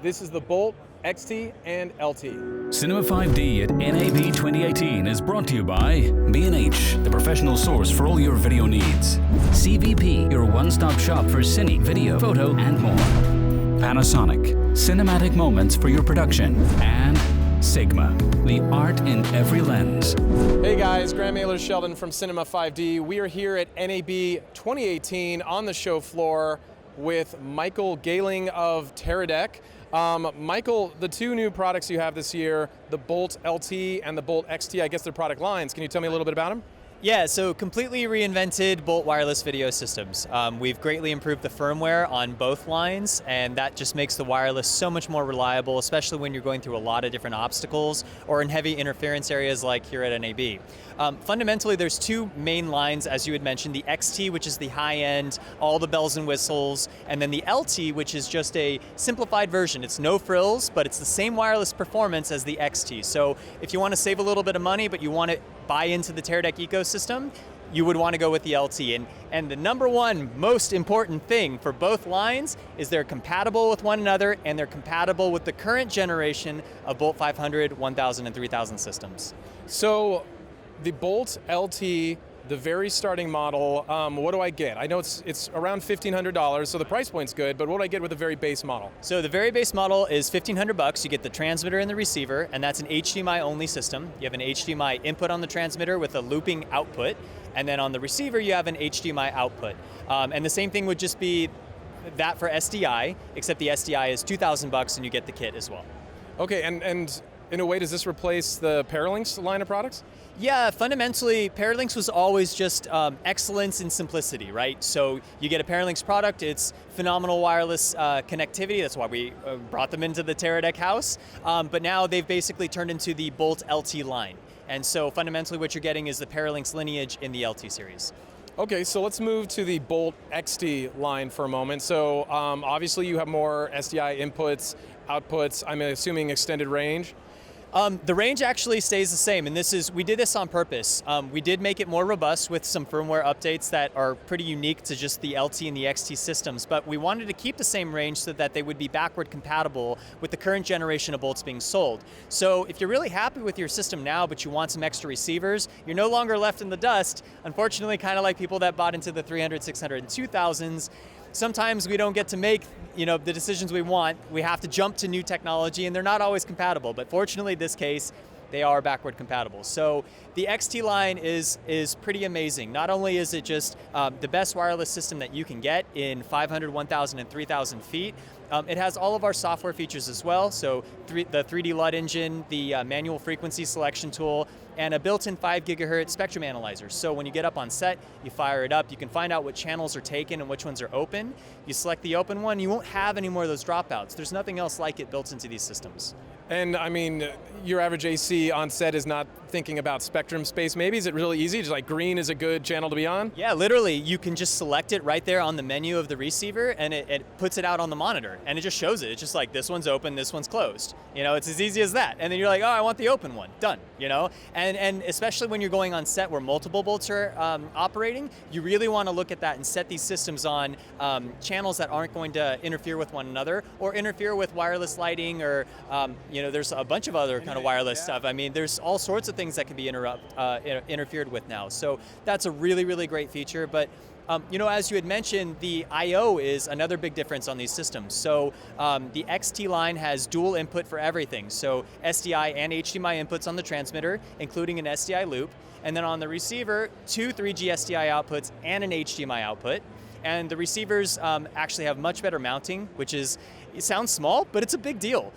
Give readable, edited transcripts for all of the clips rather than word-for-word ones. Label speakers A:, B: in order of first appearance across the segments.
A: This is the Bolt XT and LT.
B: Cinema 5D at NAB 2018 is brought to you by B&H, the professional source for all your video needs. CVP, your one-stop shop for cine, video, photo, and more. Panasonic, cinematic moments for your production. And Sigma, the art in every lens.
A: Hey guys, Graham Mailer-Sheldon from Cinema 5D. We are here at NAB 2018 on the show floor with Michael Gehling of Teradek. Michael, the two new products you have this year, the Bolt LT and the Bolt XT, I guess they're product lines. Can you tell me a little bit about them?
C: Yeah, so completely reinvented Bolt wireless video systems. We've greatly improved the firmware on both lines, and that just makes the wireless so much more reliable, especially when you're going through a lot of different obstacles or in heavy interference areas like here at NAB. Fundamentally, there's two main lines, as you had mentioned, the XT, which is the high-end, all the bells and whistles, and then the LT, which is just a simplified version. It's no frills, but it's the same wireless performance as the XT. So if you want to save a little bit of money, but you want to buy into the Teradek ecosystem, you would want to go with the LT. And the number one most important thing for both lines is they're compatible with one another and they're compatible with the current generation of Bolt 500, 1000, and 3000 systems.
A: So the Bolt LT, the very starting model, what do I get? I know it's around $1,500, so the price point's good, but what do I get with the very base model?
C: So the very base model is $1,500. You get the transmitter and the receiver, and that's an HDMI only system. You have an HDMI input on the transmitter with a looping output, and then on the receiver you have an HDMI output. And the same thing would just be that for SDI, except the SDI is $2,000 and you get the kit as well.
A: Okay, and in a way, does this replace the Paralinx line of products?
C: Yeah, fundamentally, Paralinx was always just excellence in simplicity, right? So you get a Paralinx product, it's phenomenal wireless connectivity. That's why we brought them into the Teradek house. But now they've basically turned into the Bolt LT line. And so fundamentally what you're getting is the Paralinx lineage in the LT series.
A: Okay, so let's move to the Bolt XT line for a moment. So obviously you have more SDI inputs, outputs, I'm assuming extended range.
C: The range actually stays the same, and we did this on purpose. We did make it more robust with some firmware updates that are pretty unique to just the LT and the XT systems, but we wanted to keep the same range so that they would be backward compatible with the current generation of Bolts being sold. So if you're really happy with your system now, but you want some extra receivers, you're no longer left in the dust. Unfortunately, kind of like people that bought into the 300, 600, and 2000s, sometimes we don't get to make the decisions we want. We have to jump to new technology, and they're not always compatible. But fortunately, in this case, they are backward compatible. So the XT line is pretty amazing. Not only is it just the best wireless system that you can get in 500, 1000, and 3000 feet, it has all of our software features as well. So the 3D LUT engine, the manual frequency selection tool, and a built-in 5 gigahertz spectrum analyzer. So when you get up on set, you fire it up, you can find out what channels are taken and which ones are open. You select the open one, you won't have any more of those dropouts. There's nothing else like it built into these systems.
A: And I mean, your average AC on set is not thinking about spectrum space maybe? Is it really easy? Just like green is a good channel to be on?
C: Yeah, literally, you can just select it right there on the menu of the receiver and it puts it out on the monitor and it just shows it. It's just like, this one's open, this one's closed. It's as easy as that. And then you're like, oh, I want the open one, done, And especially when you're going on set where multiple bolts are operating, you really want to look at that and set these systems on channels that aren't going to interfere with one another or interfere with wireless lighting or there's a bunch of other kind of wireless stuff. I mean, there's all sorts of things that can be interfered with now. So that's a really, really great feature. But as you had mentioned, the I/O is another big difference on these systems. So the XT line has dual input for everything. So SDI and HDMI inputs on the transmitter, including an SDI loop. And then on the receiver, two 3G SDI outputs and an HDMI output. And the receivers actually have much better mounting, it sounds small, but it's a big deal.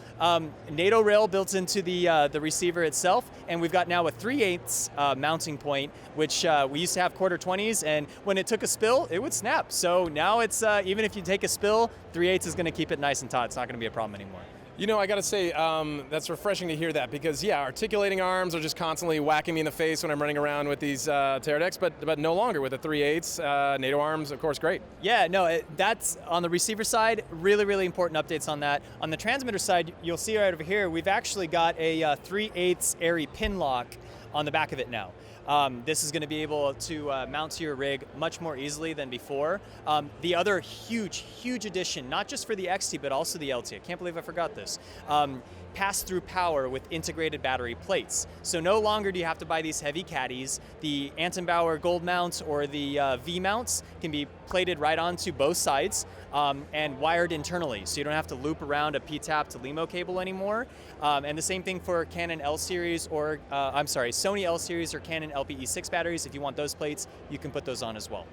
C: NATO rail built into the receiver itself, and we've got now a 3/8 mounting point, which we used to have 1/4-20s, and when it took a spill, it would snap. So now it's, even if you take a spill, 3/8 is gonna keep it nice and taut. It's not gonna be a problem anymore.
A: I gotta say, that's refreshing to hear that because, yeah, articulating arms are just constantly whacking me in the face when I'm running around with these Teradeks, but no longer with the 3/8 NATO arms, of course, great.
C: Yeah, no, that's on the receiver side, really, really important updates on that. On the transmitter side, you'll see right over here, we've actually got a 3/8 Airy pin lock on the back of it now. This is going to be able to mount to your rig much more easily than before. The other huge addition, not just for the XT, but also the LT, I can't believe I forgot this, pass-through power with integrated battery plates. So no longer do you have to buy these heavy caddies. The Antenbauer gold mounts or the V mounts can be plated right onto both sides and wired internally. So you don't have to loop around a PTAP to LEMO cable anymore. And the same thing for Canon L series or, Sony L series or Canon LPE6 batteries. If you want those plates, you can put those on as well.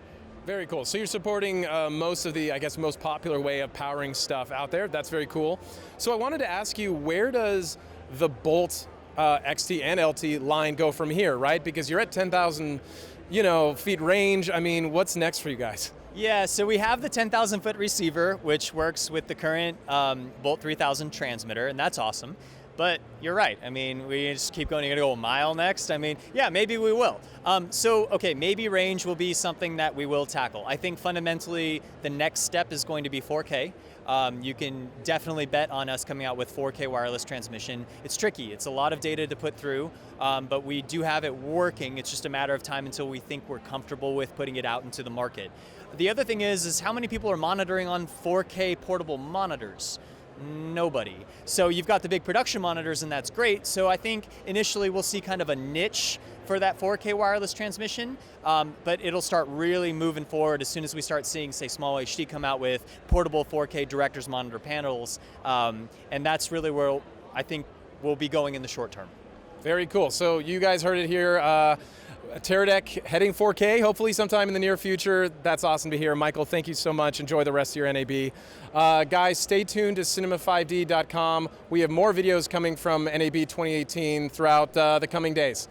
A: Very cool. So you're supporting most of the, I guess, most popular way of powering stuff out there. That's very cool. So I wanted to ask you, where does the Bolt XT and LT line go from here, right? Because you're at 10,000, feet range. I mean, what's next for you guys?
C: Yeah, so we have the 10,000 foot receiver, which works with the current Bolt 3000 transmitter, and that's awesome. But you're right. I mean, we just keep going. You're gonna go a mile next. I mean, yeah, maybe we will. Maybe range will be something that we will tackle. I think fundamentally the next step is going to be 4K. You can definitely bet on us coming out with 4K wireless transmission. It's tricky. It's a lot of data to put through, but we do have it working. It's just a matter of time until we think we're comfortable with putting it out into the market. The other thing is how many people are monitoring on 4K portable monitors? Nobody. So you've got the big production monitors, and that's great. So I think initially we'll see kind of a niche for that 4K wireless transmission, but it'll start really moving forward as soon as we start seeing, say, Small HD come out with portable 4K director's monitor panels, and that's really where I think we'll be going in the short term.
A: Very cool. So you guys heard it here. Teradek heading 4K, hopefully sometime in the near future. That's awesome to hear. Michael, thank you so much. Enjoy the rest of your NAB. Guys, stay tuned to cinema5d.com. We have more videos coming from NAB 2018 throughout the coming days.